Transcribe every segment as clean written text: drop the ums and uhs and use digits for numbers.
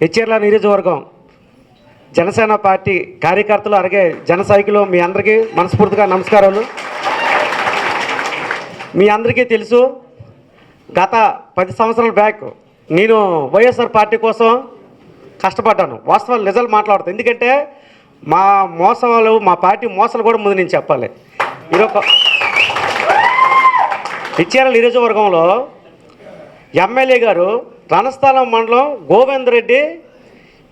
హెచ్ఎర్ల నియోజకవర్గం జనసేన పార్టీ కార్యకర్తలు అలాగే జన సైకిలు మీ అందరికీ మనస్ఫూర్తిగా నమస్కారాలు. మీ అందరికీ తెలుసు, గత 10 సంవత్సరాల బ్యాక్ నేను వైఎస్ఆర్ పార్టీ కోసం కష్టపడ్డాను. వాస్తవాలు నిజాలు మాట్లాడుతాను, ఎందుకంటే మా మోసాలు, మా పార్టీ మోసాలు కూడా ముందు నేను చెప్పాలి. ఈరోజు హెచ్ఎర్ల నియోజకవర్గంలో ఎమ్మెల్యే గారు రణస్థలం మండలం గోవింద్ రెడ్డి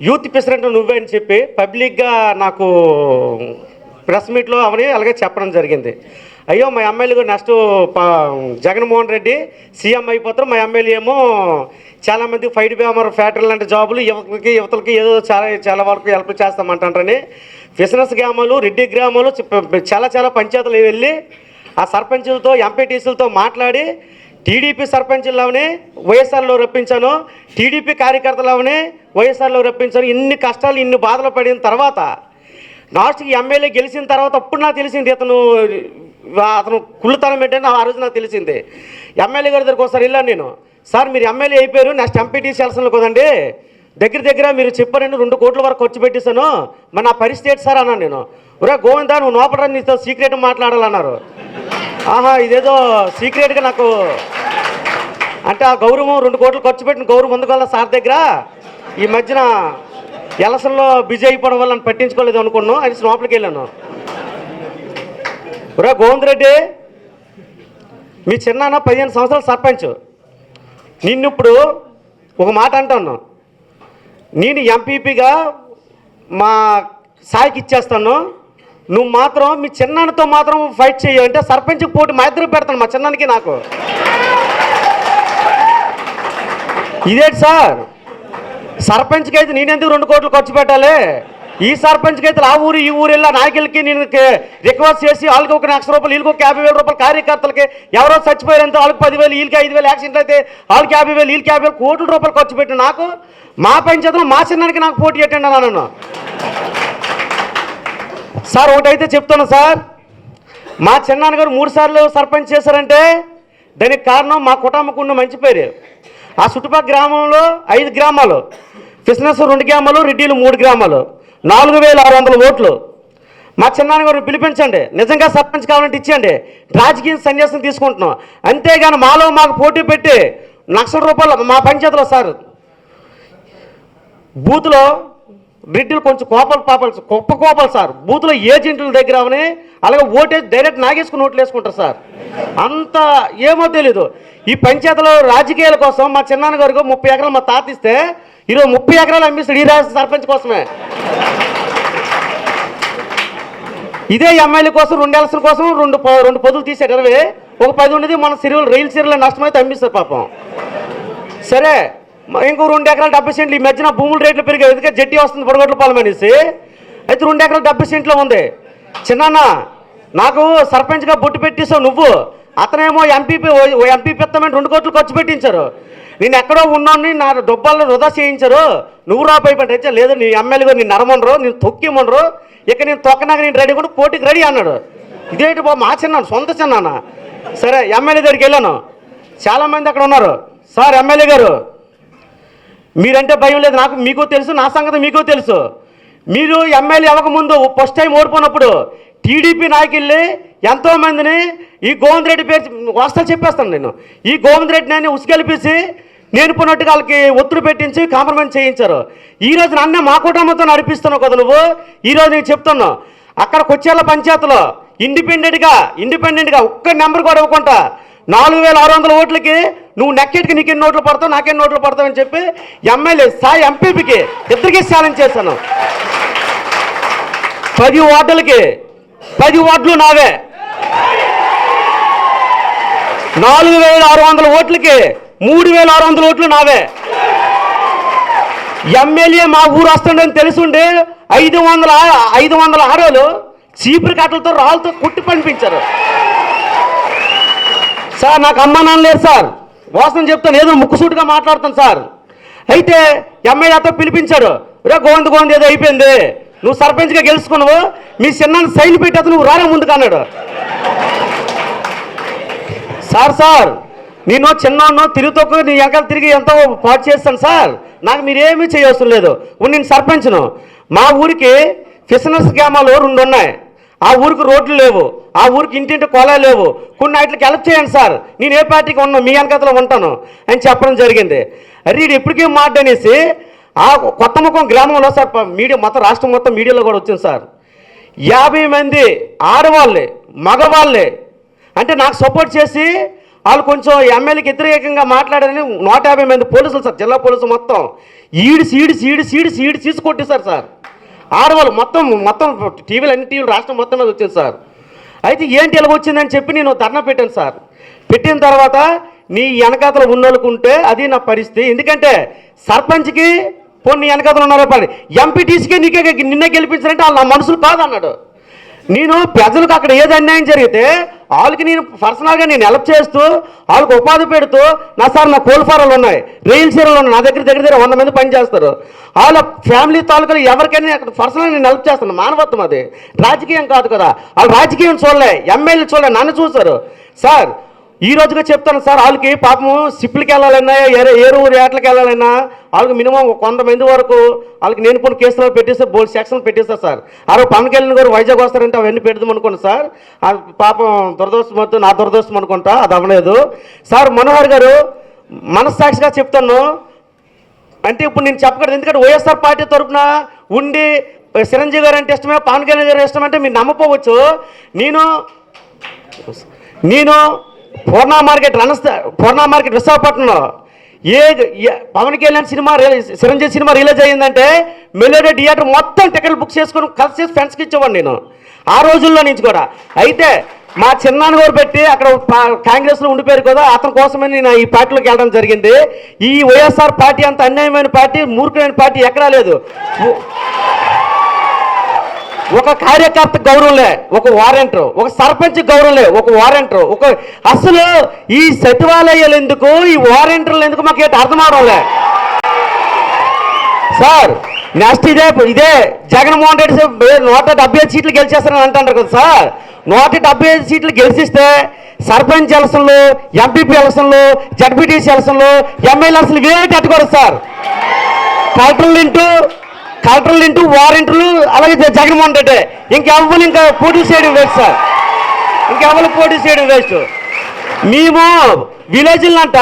యూత్ ప్రెసిడెంట్ నువ్వే అని చెప్పి పబ్లిక్గా నాకు ప్రెస్ మీట్లో అవని అలాగే చెప్పడం జరిగింది. అయ్యో మా MLA next Jaganmohan Reddy CM అయిపోతారు, మా ఎమ్మెల్యే ఏమో చాలామంది ఫైట్ బ్యామర్ ఫ్యాక్టరీ లాంటి జాబులు యువతలకి ఏదో చాలా వరకు హెల్ప్ చేస్తామంటారని బిజినెస్ గ్రామాలు, రెడ్డి గ్రామాలు చాలా పంచాయతీలు వెళ్ళి ఆ సర్పంచులతో ఎంపీటీసీలతో మాట్లాడి టీడీపీ సర్పంచులవని వైఎస్ఆర్లో రప్పించాను, టీడీపీ కార్యకర్తలవని వైఎస్ఆర్లో రప్పించాను. ఇన్ని కష్టాలు, ఇన్ని బాధలు పడిన తర్వాత లాస్ట్కి ఎమ్మెల్యే గెలిచిన తర్వాత అప్పుడు నాకు తెలిసింది అతను కుళ్ళతనం ఏంటని ఆ రోజు నాకు తెలిసింది. ఎమ్మెల్యే గారి దగ్గరికి ఒకసారి వెళ్ళాను నేను. సార్ మీరు ఎమ్మెల్యే అయిపోయారు, నెక్స్ట్ ఎంపీటీసీ ఎలక్షన్లు కదండి, దగ్గర మీరు చెప్పారండి 2 కోట్ల వరకు ఖర్చు పెట్టేశాను, మరి నా పరిస్థితి ఏంటి సార్ అన్నాను నేను. ఒరే గోవిందా నువ్వు లోపల నీతో సీక్రెట్ మాట్లాడాలన్నారు. ఆహా ఇదేదో సీక్రెట్గా నాకు అంటే ఆ గౌరవం 2 కోట్లు ఖర్చు పెట్టిన గౌరవం ముందుకోవాల సార్ దగ్గర, ఈ మధ్యన ఎలక్షన్లో బిజీ అయిపోవడం వల్ల నన్ను పట్టించుకోలేదు అనుకున్నాను అని లోపలికి వెళ్ళాను. ఒరే గోవింద్ రెడ్డి మీ చిన్నాన్న 15 సంవత్సరాల సర్పంచ్, నిన్నిప్పుడు ఒక మాట అంటాను, నేను ఎంపీపీగా మా సాయికి ఇచ్చేస్తాను, నువ్వు మాత్రం మీ చిన్నాన్నతో మాత్రం ఫైట్ చేయ అంటే సర్పంచ్కి పోటీ మా ఇద్దరు పెడతాను, మా చిన్నానికి నాకు. ఇదేంటి సార్, సర్పంచ్కి అయితే నేనెందుకు 2 కోట్లు ఖర్చు పెట్టాలి, ఈ సర్పంచ్కి అయితే ఆ ఊరు ఈ ఊరు వెళ్ళి నాయకులకి నేను రిక్వెస్ట్ చేసి వాళ్ళకి ఒక 1,00,000 రూపాయలు, వీళ్ళకి ఒక 50,000 రూపాయలు, కార్యకర్తలకి ఎవరో చచ్చిపోయారంటే వాళ్ళకి 10,000, వీళ్ళకి 5,000, యాక్సిడెంట్ అయితే వాళ్ళకి 50,000, వీళ్ళకి 50,000 కోట్ల రూపాయలు ఖర్చు పెట్టి నాకు మా పంచాయతీలో మా చిన్నానికి నాకు పోటీ పెట్టండి అన్నాను. సార్ ఒకటైతే చెప్తాను సార్, మా చిన్నాన్నగారు 3 సార్లు సర్పంచ్ చేశారంటే దానికి కారణం మా కుటుంబకు ఉన్న మంచి పేరు. ఆ చుట్టుపక్కల గ్రామంలో 5 గ్రామాలు, బిజినెస్ 2 గ్రామాలు, రెడ్డిలు 3 గ్రామాలు, 4,600 ఓట్లు. మా చిన్నాన్నగారు పిలిపించండి, నిజంగా సర్పంచ్ కావాలంటే ఇచ్చేయండి, రాజకీయ సన్యాసం తీసుకుంటున్నాం. అంతేగాని మాకు పోటీ పెట్టి 1,00,000 రూపాయలు మా పంచాయతీలో సార్ బూత్లో రెడ్డిలు కొంచెం గొప్ప కోపాలు సార్, బూత్లో ఏజెంట్ల దగ్గర అవని అలాగే ఓటేసి డైరెక్ట్ నాగేసుకుని ఓట్లు వేసుకుంటారు సార్. అంత ఏమో తెలీదు. ఈ పంచాయతీలో రాజకీయాల కోసం మా చిన్నాన్నగారికి 30 ఎకరాలు మా తాత ఇస్తే ఈరోజు 30 ఎకరాలు అమ్మిస్తాడు ఈ రాష్ట్ర సర్పంచ్ కోసమే. ఇదే ఎమ్మెల్యే కోసం 2 ఎలక్షన్ కోసం 2 పొదులు తీసాడు 20, ఒక 10 ఉండేది మన రైలు సిరిలో నష్టమైతే అమ్మిస్తారు పాపం. సరే ఇంకో 2 ఎకరాలు 70 సెంట్లు, ఈ మధ్యన భూముల రేట్లు పెరిగాయి, ఎందుకంటే జట్టి వస్తుంది పొడగొట్ల పాలెం అనేసి, అయితే 2 ఎకరాలు 70 సెంట్లో ఉంది. చిన్నాన్న నాకు సర్పంచ్గా బొట్టు పెట్టేసావు నువ్వు, అతనేమో ఎంపీ పెత్తమని 2 కోట్లు ఖర్చు పెట్టించారు, నేను ఎక్కడో ఉన్నాను నా డబ్బాలను వృధా చేయించారు, నువ్వు రాబోయిపోయి లేదు నీ ఎమ్మెల్యే గారు నేను నరమనరు, నేను తొక్కిమనరు, ఇక నేను తొక్కనాక నేను రెడీ కూడా పోటీకి రెడీ అన్నాడు. ఇదేంటి బాబు మా చిన్నాను సొంత చిన్నాన్న. సరే ఎమ్మెల్యే దగ్గరికి వెళ్ళాను, చాలామంది అక్కడ ఉన్నారు. సార్ ఎమ్మెల్యే గారు మీరంటే భయం లేదు, నాకు మీకు తెలుసు, నా సంగతి మీకు తెలుసు. మీరు ఎమ్మెల్యే అవ్వకముందు ఫస్ట్ టైం ఓడిపోయినప్పుడు టీడీపీ నాయకుల్ని ఎంతోమందిని ఈ గోవింద్ రెడ్డి పేరు వాస్తవాలు చెప్పేస్తాను నేను, ఈ గోవింద్ రెడ్డిని ఉసుకెలిపేసి నేను పోయినట్టుగా వాళ్ళకి ఒత్తిడి పెట్టించి కాంప్రమైజ్ చేయించారు. ఈరోజు నన్నే మా కుటుంబంతో నడిపిస్తున్నావు కదా నువ్వు. ఈరోజు నేను చెప్తున్నా, అక్కడ కొచ్చేళ్ళ పంచాయతీలో ఇండిపెండెంట్గా ఒక్క నెంబర్ కూడా ఇవ్వకుండా 4,600 ఓట్లకి నువ్వు నెక్కెట్కి నీకు ఎన్ని ఓట్లు పడతావు, నాకెన్ని ఓట్లు పడతావు అని చెప్పి ఎమ్మెల్యే సాయి ఎంపీపీకి ఇద్దరికి ఛాలెంజ్ చేశాను. 10 వార్డులకి 10 వార్డులు నావే, 4,600 ఓట్లకి 3,600 ఓట్లు నావే. ఎమ్మెల్యే మా ఊరు వస్తుండని తెలుసుండి 500 ఆడోళ్ళు చీపురు కట్టలతో రాళ్ళతో కుట్టి పంపించారు. సార్ నాకు అమ్మా నాన్న లేరు సార్, వాస్తవం చెప్తాను, ఏదో ముక్కుసూటిగా మాట్లాడుతాను సార్. అయితే ఎమ్మెల్యేతో పిలిపించాడు, రే గోవింద్ ఏదో అయిపోయింది, నువ్వు సర్పంచ్గా గెలుచుకున్నావు, మీ చిన్నాన్ని సైన్ పెట్టేది నువ్వు రారా ముందుకు అన్నాడు. సార్ నేను చిన్నాను తిరుగుతూ నీ వెనకాల తిరిగి ఎంతో పాటు చేస్తాను సార్, నాకు మీరేమీ చేయవసరం లేదు. నేను సర్పంచ్ను. మా ఊరికి ఫిషనర్స్ గ్రామాలు 2 ఉన్నాయి. ఆ ఊరికి రోడ్లు లేవు, ఆ ఊరికి ఇంటింటి కొలాలు లేవు. కొన్ని వాటికి హెల్ప్ చేయండి సార్, నేను ఏ పార్టీకి ఉన్నాను, మీ వెనకతలో ఉంటాను అని చెప్పడం జరిగింది. అరే ఇది ఇప్పటికీ మాట అనేసి ఆ కొత్త ముఖం గ్రామంలో సార్ మీడియా మొత్తం రాష్ట్రం మొత్తం మీడియాలో కూడా వచ్చింది సార్. 50 మంది ఆడవాళ్ళే మగవాళ్ళే అంటే నాకు సపోర్ట్ చేసి వాళ్ళు కొంచెం ఎమ్మెల్యేకి వ్యతిరేకంగా మాట్లాడారని 150 మంది పోలీసులు సార్, జిల్లా పోలీసులు మొత్తం ఈడి తీసుకొట్టేశారు సార్. ఆడవాళ్ళు మొత్తం టీవీలు అన్ని టీవీలు రాష్ట్రం మొత్తం మీద వచ్చింది సార్. అయితే ఏంటి ఇలా వచ్చిందని చెప్పి నేను ధర్నా పెట్టాను సార్. పెట్టిన తర్వాత నీ వెనకాతలు ఉన్నోళ్ళకుంటే అది నా పరిస్థితి. ఎందుకంటే సర్పంచ్కి పోనీ వెనకాతలు ఉన్నారో పని, ఎంపీటీసీకి నిన్నే గెలిపించారంటే వాళ్ళు నా మనుషులు కాదన్నాడు. నేను ప్రజలకు అక్కడ ఏది అన్యాయం జరిగితే వాళ్ళకి నేను పర్సనల్గా నేను హెల్ప్ చేస్తూ వాళ్ళకి ఉపాధి పెడుతూ నా కోల్ ఫారాలు ఉన్నాయి, రైల్ సీరలు ఉన్నాయి, నా దగ్గర 100 మంది పనిచేస్తారు. వాళ్ళ ఫ్యామిలీ తాలూకాలు ఎవరికైనా అక్కడ పర్సనల్గా నేను హెల్ప్ చేస్తాను. మానవత్వం అది, రాజకీయం కాదు కదా. వాళ్ళు రాజకీయం చూడలే, ఎమ్మెల్యే చూడలే, నన్ను చూశారు సార్. ఈ రోజుగా చెప్తాను సార్, వాళ్ళకి పాపము సిప్పులకి వెళ్ళాలన్నా ఏరు ఊరు ఏట్లకి వెళ్ళాలన్నా వాళ్ళకి మినిమం 100 మంది వరకు వాళ్ళకి నేను కొన్ని కేసులు పెట్టేస్తే బోల్డ్ సెక్షన్లు పెట్టేస్తారు సార్. పవన్ కళ్యాణ్ గారు వైజాగ్ వస్తారంటే అవన్నీ పెడదాం అనుకోండి సార్. పాపం దురదృష్టం, నా దురదృష్టం అనుకుంటా, అది అవ్వలేదు సార్. మనోహర్ గారు మనస్సాక్షిగా చెప్తాను అంటే ఇప్పుడు నేను చెప్పకూడదు, ఎందుకంటే వైఎస్ఆర్ పార్టీ తరఫున ఉండి చిరంజీవి గారు అంటే ఇష్టమే, పవన్ కళ్యాణ్ గారు ఇష్టం అంటే మీరు నమ్మపోవచ్చు. నేను పూర్ణ మార్కెట్ విశాఖపట్నంలో Pawan Kalyan cinema Chiranjeevi cinema release అయ్యిందంటే మెలోడీ థియేటర్ మొత్తం టికెట్లు బుక్ చేసుకొని కలిసి చేసి ఫ్రెండ్స్కి ఇచ్చేవాడు నేను ఆ రోజుల్లో నుంచి కూడా. అయితే మా చిన్నాన్న గారు పెట్టి అక్కడ కాంగ్రెస్లో ఉండిపోయారు కదా, అతని కోసమే నేను ఈ పార్టీలోకి వెళ్ళడం జరిగింది. ఈ వైఎస్ఆర్ పార్టీ అంత అన్యాయమైన పార్టీ, మూర్ఖమైన పార్టీ ఎక్కడా లేదు. ఒక కార్యకర్త గౌరవంలే ఒక వారంటర్, ఒక సర్పంచ్ గౌరవంలే ఒక వారంటర్, అసలు ఈ సచివాలయాలు ఎందుకు, ఈ వారంటర్లు ఎందుకు మాకు ఏంటి అర్థం అవడంలే సార్. నెక్స్ట్ ఇదే జగన్మోహన్ రెడ్డి 175 సీట్లు గెలిచేస్తారని అంటారు కదా సార్. 175 సీట్లు గెలిచిస్తే సర్పంచ్ ఎలక్షన్లు, ఎంపీపీ ఎలక్షన్లు, జడ్పీటీసీ ఎలక్షన్లు, ఎమ్మెల్యే ఎలక్షన్లు ఇవే కట్టుకోరు సార్. కలెక్టర్లు ఇంటూ వారెంట్లు, అలాగే జగన్మోహన్ రెడ్డి ఇంకా పోటీ చేయడం వేస్ట్ సార్, ఇంకెవరు పోటీ చేయడం వేస్ట్. మేము విలేజ్లంట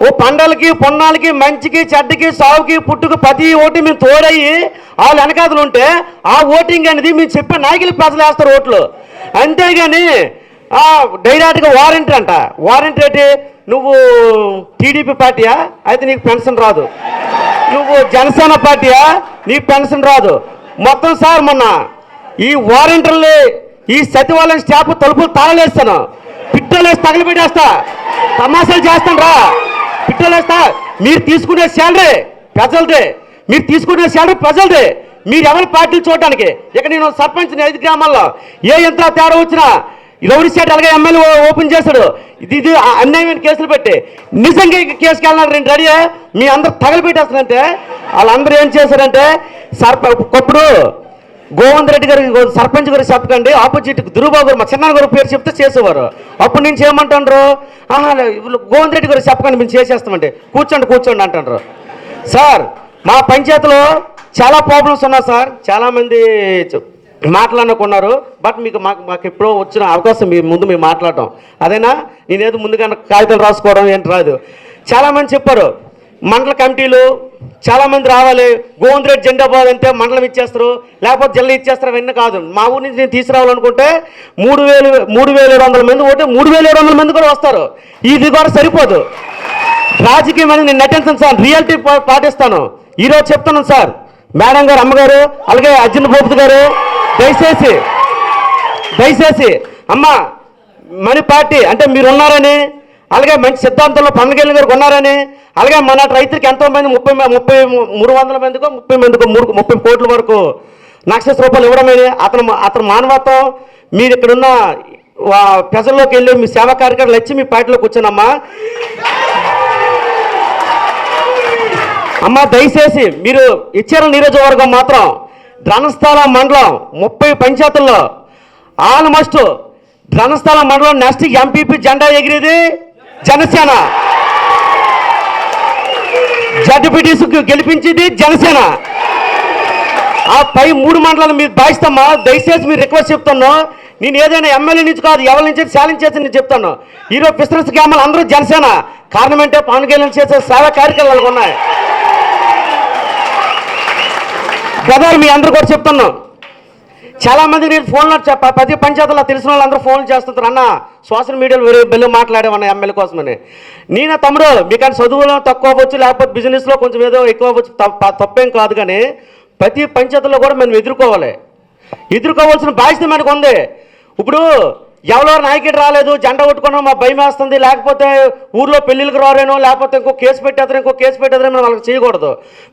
ఓ పండలకి పొన్నాలకి మంచికి చెడ్డకి సావుకి పుట్టుకు ప్రతి ఓటు మేము తోడయ్యి వాళ్ళు వెనకాతలు ఉంటే ఆ ఓటింగ్ అనేది మేము చెప్పే నాయకులు ప్రజలు వేస్తారు ఓట్లు. అంతేగాని డైరెక్ట్గా వారంటీ అంట. వారంటీ ఏంటి? నువ్వు టీడీపీ పార్టీయా అయితే నీకు పెన్షన్ రాదు, నువ్వు జనసేన పార్టీయా నీకు పెన్షన్ రాదు. మొత్తం సార్ మొన్న ఈ వారంటీలు ఈ సచివాలయం స్టాఫ్ తలుపులు తాళలేస్తాను, పిట్టలేసి తగలబెట్టేస్తా, తమాషాలు చేస్తాను రా, పిట్టలేస్తా. మీరు తీసుకునే శాలరీ ప్రజలదే, మీరు ఎవరి పార్టీలు చూడటానికి. ఇక నేను సర్పంచ్ 5 గ్రామాల్లో ఎంత తేడా వచ్చినా రౌడీ స్టేట్ అలాగే ఎమ్మెల్యే ఓపెన్ చేశాడు. ఇది అన్యాయమైన కేసులు పెట్టి నిజంగా కేసుకి వెళ్ళినారు. నేను రెడీ, మీ అందరు తగలబెట్టేస్తారంటే వాళ్ళందరూ ఏం చేశారంటే ఒకప్పుడు గోవింద్ రెడ్డి గారు సర్పంచ్ గారు చెప్పకండి, ఆపోజిట్ దురుబాబు గారు మా చిన్న గారు పేరు చెప్తే చేసేవారు. అప్పుడు నేను చేయమంటారు, గోవింద్ రెడ్డి గారు చెప్పకండి మేము చేసేస్తామంటే కూర్చోండి అంటారు. సార్ మా పంచాయతీలో చాలా ప్రాబ్లమ్స్ ఉన్నాయి సార్, చాలామంది మాట్లాడుకున్నారు. బట్ మాకు ఎప్పుడో వచ్చిన అవకాశం మీ ముందు మేము మాట్లాడటం అదేనా, నేనేదో ముందుగా కాగితాలు రాసుకోవడం ఏంటి రాదు. చాలామంది చెప్పారు మండల కమిటీలు చాలామంది రావాలి, గోవింద్ రెడ్డి జెండా పోవాలంటే మండలం ఇచ్చేస్తారు, లేకపోతే జిల్లా ఇచ్చేస్తారు. అవన్నీ కాదు. మా ఊరి నుంచి నేను తీసుకురావాలనుకుంటే 3,700 మంది ఓటే 3,700 మంది కూడా వస్తారు. ఇది కూడా సరిపోదు. రాజకీయం అనేది నేను నటించను సార్, రియాలిటీ పాటిస్తాను. ఈరోజు చెప్తున్నాను సార్, మేడం గారు, అమ్మగారు, అలాగే అర్జున్ భూపతి గారు, దయచేసి అమ్మ మన పార్టీ అంటే మీరు ఉన్నారని, అలాగే మంచి సిద్ధాంతంలో పవన్ కళ్యాణ్ గారికి ఉన్నారని, అలాగే మన రైతులకి ఎంతోమంది 300 మందికో 30 కోట్ల వరకు ₹1,00,000 ఇవ్వడమని అతను మానవత్వం. మీరు ఇక్కడున్న ప్రజల్లోకి వెళ్ళి మీ సేవా కార్యక్రమాలు వచ్చి మీ పార్టీలో కూర్చోనమ్మా. అమ్మ దయచేసి మీరు ఇచ్చారు నియోజకవర్గం మాత్రం ధనస్థల మండలం 30 పంచాయతీల్లో ఆల్మోస్ట్ ధనస్థల మండలం నెక్స్ట్ ఎంపీపీ జెండా ఎగిరేది జనసేన. జడ్పీటీసీకి గెలిపించింది జనసేన. ఆ పై 3 మండలాలు మీరు భావిస్తామా? దయచేసి మీరు రిక్వెస్ట్ చెప్తాను, నేను ఏదైనా ఎమ్మెల్యే నుంచి కాదు, ఎవరి నుంచి ఛాలెంజ్ చేసి నేను చెప్తాను. ఈరోజు బిజినెస్ గ్రామాలు అందరూ జనసేన. కారణం అంటే పవన్ కళ్యాణ్ చేసే సేవా కార్యక్రమాలు ఉన్నాయి. బ్రదర్ మీ అందరూ కూడా చెప్తున్నాను, చాలా మంది నేను ఫోన్లో ప్రతి పంచాయతీలో తెలిసిన వాళ్ళందరూ ఫోన్లు చేస్తుంటారు, అన్న సోషల్ మీడియాలో వేరే బెల్లు మాట్లాడేవన్న ఎమ్మెల్యే కోసమని. నేను తమ్ముడు మీకని చదువులో తక్కువ అవ్వచ్చు, లేకపోతే బిజినెస్లో కొంచెం ఏదో ఎక్కువ అవ్వచ్చు, తప్పేం కాదు. కానీ ప్రతి పంచాయతీలో కూడా మనం ఎదుర్కోవాల్సిన బాధ్యత మనకు ఉంది. ఇప్పుడు ఎవరో నాయకుడు రాలేదు, జెండా కొట్టుకున్నాం మా భయం వేస్తుంది, లేకపోతే ఊర్లో పెళ్ళిళ్ళకి రారేనో, లేకపోతే ఇంకో కేసు పెట్టేద్దరో మనం వాళ్ళకి చేయకూడదు.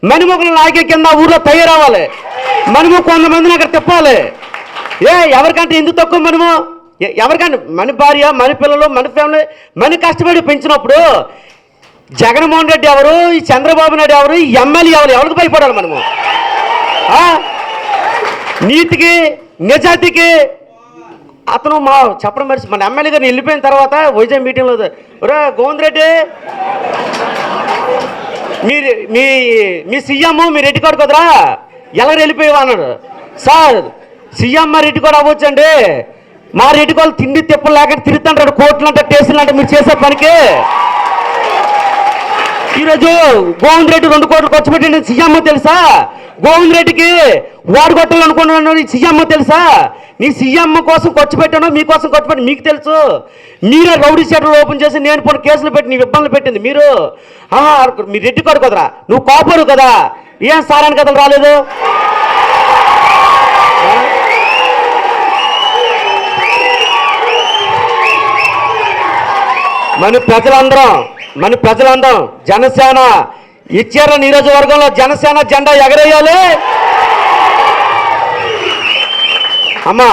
మణిముఖుల నాయకుడి కింద ఊర్లో తయారవ్వాలి. మనము కొంతమందిని అక్కడ తిప్పాలి. ఎవరికంటే ఎందుకు తక్కువ మనము? ఎవరికంటే మన భార్య, మన పిల్లలు, మన ఫ్యామిలీ మన కష్టపడి పెంచినప్పుడు జగన్మోహన్ రెడ్డి ఎవరు, ఈ చంద్రబాబు నాయుడు ఎవరు, ఈ ఎమ్మెల్యే ఎవరు, ఎవరికి భయపడాలి మనము? నీతికి నిజాయితీకి అతను మా చెప్పడం మరిచి మన ఎమ్మెల్యే గారిని వెళ్ళిపోయిన తర్వాత వైజాగ్ మీటింగ్లో ఒరే గోవింద్ రెడ్డి మీరు మీ సీఎం మీ రెడ్డి కాడు కదరా ఎలా వెళ్ళిపోయావా అన్నాడు. సార్ సీఎం మా రెడ్డి కూడా అవ్వచ్చండి, మా రెడ్డి వాళ్ళు తిండి తిప్పలు లేక తిరుగుతుంటాడు, కోట్లు అంటే టేస్టులు అంటే మీరు చేసే పనికి. ఈరోజు గోవింద్ రెడ్డి 2 కోట్లు ఖర్చు పెట్టింది సీఎం తెలుసా? గోవింద్ రెడ్డికి వాడు కొట్టాలనుకున్నాను నీ సీఎం తెలుసా? నీ సీఎం కోసం ఖర్చు పెట్టాను, మీకోసం ఖర్చు పెట్టి మీకు తెలుసు. మీరే రౌడీ షెటర్లు ఓపెన్ చేసి నేను కొన్ని కేసులు పెట్టి నీ ఇబ్బందులు పెట్టింది మీరు. మీ రెడ్డి కాడు కదరా, నువ్వు కాపరు కదా, ఏం సారానికి కథలు రాలేదు? మన ప్రజలందరం జనసేన ఇచ్చార నియోజకవర్గంలో జనసేన జెండా ఎగరేయాలి. అమ్మా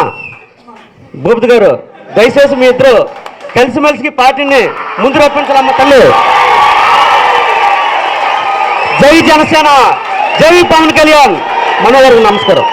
భూపతి గారు దయచేసి మీ ఇద్దరు కలిసిమెలిసి పార్టీని ముందు రప్పించాలమ్మ తల్లి. జై జనసేన, జై పవన్ కళ్యాణ్. మనోగారికి నమస్కారం.